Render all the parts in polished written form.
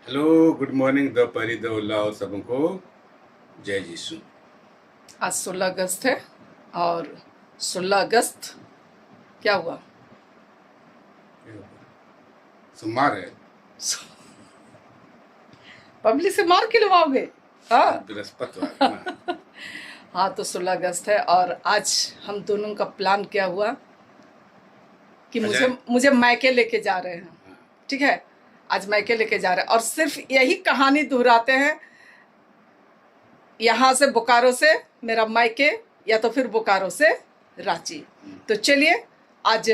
Hello, good morning दोपहरी दो लाओ सबको। जय यीशु। आज 16 अगस्त है और 16 अगस्त क्या हुआ? सोमवार है। पब्लिक से मार खिलवाओगे? हाँ आज बृहस्पतिवार है ना। हाँ, तो 16 अगस्त है और आज हम दोनों का प्लान क्या हुआ कि मुझे अजय। मुझे मायके लेके जा रहे हैं। हाँ, ठीक है, आज मायके लेके जा रहे हैं और सिर्फ यही कहानी दोहराते हैं। यहाँ से बोकारो से मेरा मायके या तो फिर बोकारो से रांची। तो चलिए आज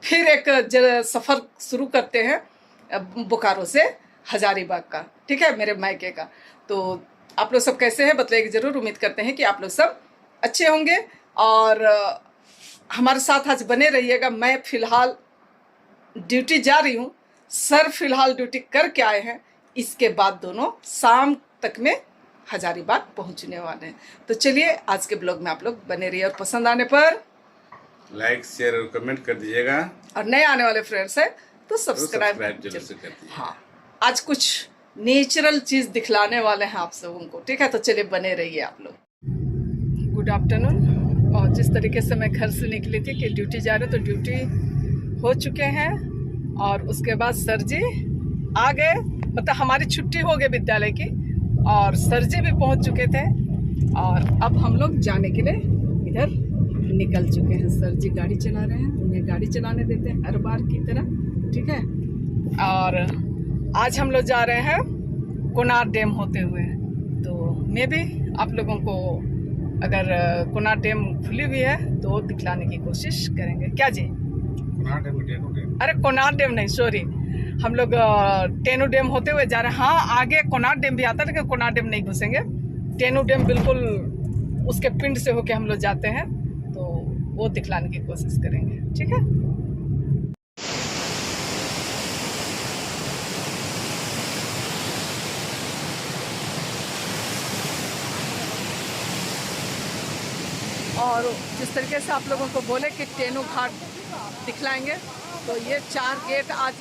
फिर एक सफ़र शुरू करते हैं बोकारो से हजारीबाग का। ठीक है, मेरे मायके का। तो आप लोग सब कैसे हैं बताइए ज़रूर। उम्मीद करते हैं कि आप लोग सब अच्छे होंगे और हमारे साथ आज बने रहिएगा। मैं फ़िलहाल ड्यूटी जा रही हूँ, सर फिलहाल ड्यूटी करके आए हैं। इसके बाद दोनों शाम तक में हजारीबाग पहुँचने वाले हैं। तो चलिए आज के ब्लॉग में आप लोग बने रहिए और पसंद आने पर लाइक शेयर और कमेंट कर दीजिएगा और नए आने वाले फ्रेंड्स हैं तो सब्सक्राइब जरूर से कर दीजिएगा। हाँ, आज कुछ नेचुरल चीज़ दिखलाने वाले हैं आप सबों को। ठीक है, तो चलिए बने रहिए आप लोग। Good afternoon. और जिस तरीके से मैं घर से निकली थी कि ड्यूटी जा रहे, तो ड्यूटी हो चुके हैं और उसके बाद सर जी आ गए। मतलब हमारी छुट्टी हो गई विद्यालय की और सर जी भी पहुंच चुके थे और अब हम लोग जाने के लिए इधर निकल चुके हैं। सर जी गाड़ी चला रहे हैं, उन्हें गाड़ी चलाने देते हैं हर बार की तरह। ठीक है, और आज हम लोग जा रहे हैं कोनार डैम होते हुए। तो मैं भी आप लोगों को अगर कोनार डैम खुली हुई है तो दिखलाने की कोशिश करेंगे। क्या जी? अरे कोनार डैम नहीं, सॉरी, हम लोग टेनू डैम होते हुए जा रहे हैं। हाँ, आगे कोनार डैम भी आता है लेकिन कोनार डैम नहीं घुसेंगे। टेनू डैम बिल्कुल उसके पिंड से होके हम लोग जाते हैं, तो वो दिखलाने की कोशिश करेंगे। ठीक है, और जिस तरीके से आप लोगों को बोले कि टेनू घाट दिखलाएंगे, तो ये 4 गेट, आज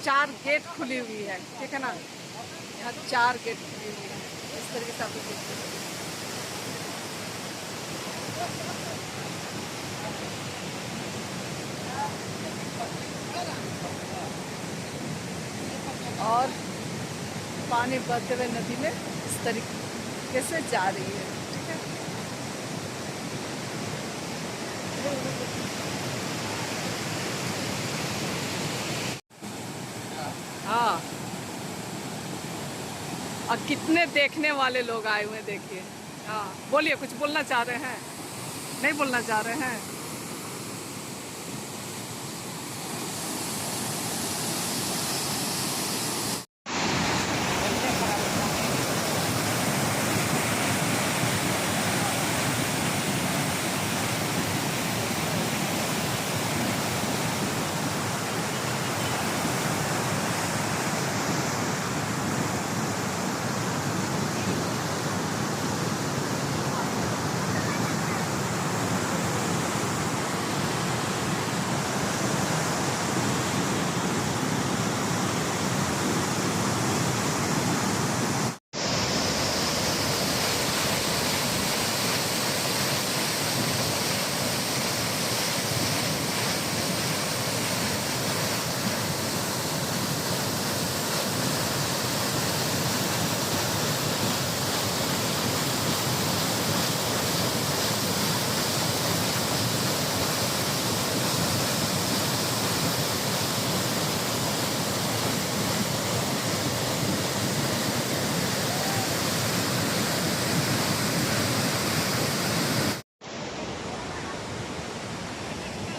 4 गेट खुली हुई है। ठीक है ना, यहाँ 4 गेट खुली हुई है। इस तरीके से आप लोग देखते हैं। और पानी बहते हुए नदी में इस तरीके से जा रही है। ठीक है, हाँ, और कितने देखने वाले लोग आए हुए हैं देखिए। हाँ, बोलिए, कुछ बोलना चाह रहे हैं? नहीं बोलना चाह रहे हैं?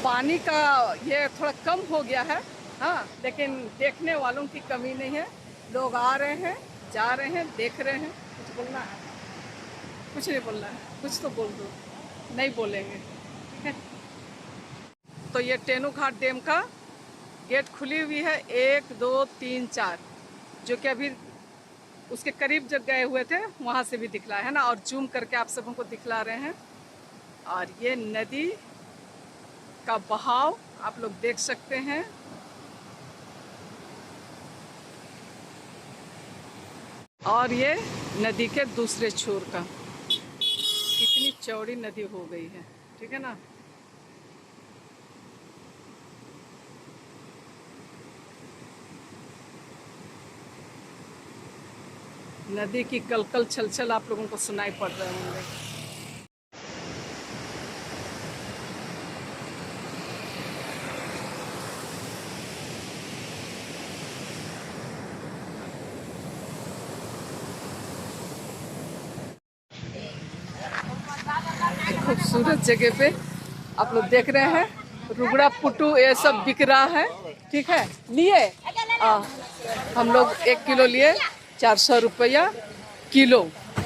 पानी का ये थोड़ा कम हो गया है। हाँ, लेकिन देखने वालों की कमी नहीं है। लोग आ रहे हैं, जा रहे हैं, देख रहे हैं। कुछ बोलना है? कुछ नहीं बोलना है, कुछ तो बोल दो। नहीं बोलेंगे। ठीक है, तो ये टेनू घाट डैम का गेट खुली हुई है, 1 2 3 4, जो कि अभी उसके करीब जब गए हुए थे वहाँ से भी दिखला है ना, और जूम करके आप सबों को दिखला रहे हैं। और ये नदी का बहाव आप लोग देख सकते हैं। और ये नदी के दूसरे छोर का, कितनी चौड़ी नदी हो गई है, ठीक है ना। नदी की कलकल छलछल आप लोगों को सुनाई पड़ रहे होंगे। खूबसूरत जगह पे आप लोग देख रहे हैं, रुगड़ा पुट्टू ये सब बिक रहा है, ठीक है। लिए हम लोग 1 किलो लिए 400 रुपया किलो,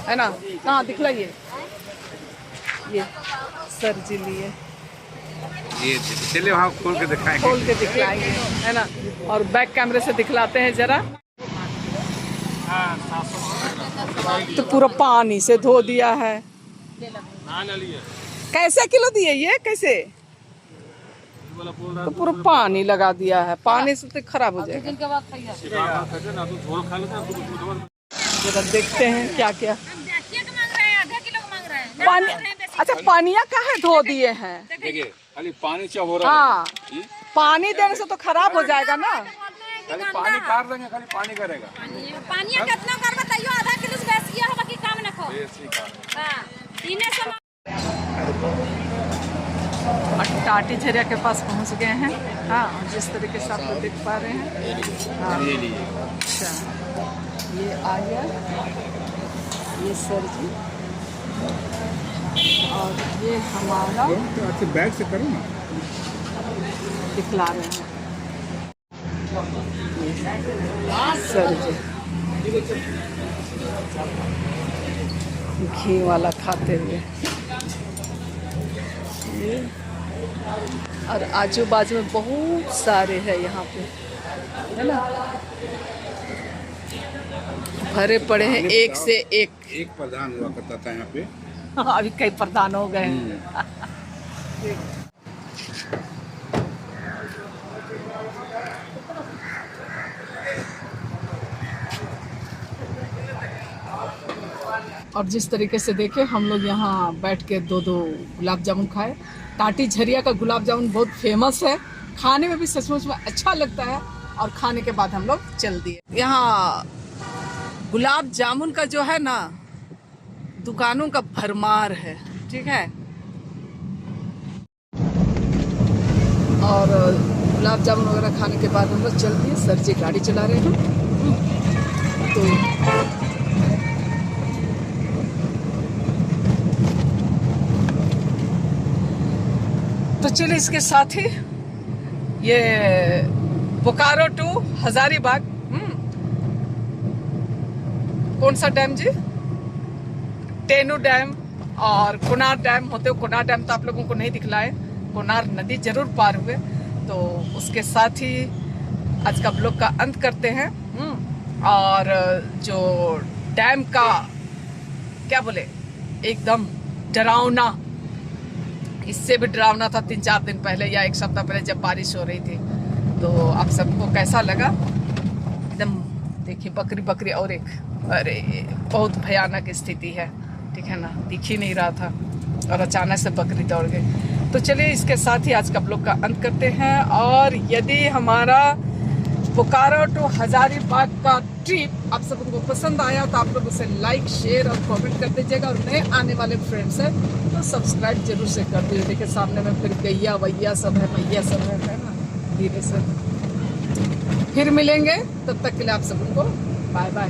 है ना। हाँ दिखलाइए, ये सर जी लिए, ये चलिए वहाँ खोल के दिखाएंगे, खोल के दिखलाएंगे, है ना। और बैक कैमरे से दिखलाते हैं जरा। तो पूरा पानी से धो दिया है। कैसे किलो दिए ये, कैसे? तो पूरा पानी लगा दिया है, पानी से तो खराब हो जाएगा। जरा देखते हैं क्या क्या पानी। अच्छा पानिया काहे धो दिए हैं? देखिए खाली पानी से हो रहा है। हाँ पानी देने से तो खराब हो जाएगा ना। खाली पानी काट देंगे, खाली पानी करेगा। पानी कितना कर बताइयो, आधा किलो से बेसी है बाकी काम न खो। हां तीने सौ। टाटी झरिया के पास पहुंच गए हैं। हाँ जिस तरीके से आप लोग देख पा रहे हैं। हाँ अच्छा ये आ गया, ये सर जी, और ये हमारा तो बैग से करो ना, दिखला रहे हैं सर जी, घी वाला खाते हुए। ये और आजू बाजू में बहुत सारे हैं यहाँ पे, है ना, भरे पड़े हैं एक से एक प्रधान हुआ करता था यहाँ पे। अभी कई प्रधान हो गए हैं। और जिस तरीके से देखे हम लोग यहाँ बैठ के 2-2 गुलाब जामुन खाए। टाटी झरिया का गुलाब जामुन बहुत फेमस है, खाने में भी सचमुच में अच्छा लगता है। और खाने के बाद हम लोग चल दिए। यहाँ गुलाब जामुन का जो है ना, दुकानों का भरमार है, ठीक है। और गुलाब जामुन वगैरह खाने के बाद हम लोग चल दिए। सर जी गाड़ी चला रहे हैं, तो चलिए इसके साथ ही ये बोकारो टू हजारीबाग, कौन सा डैम जी? टेनू डैम और कोनार डैम होते हुए। कोनार डैम तो आप लोगों को नहीं दिखलाए, कोनार नदी जरूर पार हुए। तो उसके साथ ही आज का ब्लॉग का अंत करते हैं। और जो डैम का क्या बोले, एकदम डरावना, इससे भी डरावना था 3-4 दिन पहले या 1 सप्ताह पहले जब बारिश हो रही थी। तो आप सबको कैसा लगा? एकदम देखिए बकरी और एक, अरे बहुत भयानक स्थिति है, ठीक है ना, दिख ही नहीं रहा था और अचानक से बकरी दौड़ गई। तो चलिए इसके साथ ही आज का ब्लॉग का अंत करते हैं। और यदि हमारा बोकारो टू हजारीबाग का ट्रिप आप सबको पसंद आया तो आप लोग उसे लाइक, शेयर और कमेंट कर दीजिएगा। और नए आने वाले फ्रेंड्स हैं तो सब्सक्राइब जरूर से कर दीजिए। देखिए सामने में फिर गैया वैया सब है, मैया सब है ना। धीरे से फिर मिलेंगे, तब तक के लिए आप सबको बाय बाय।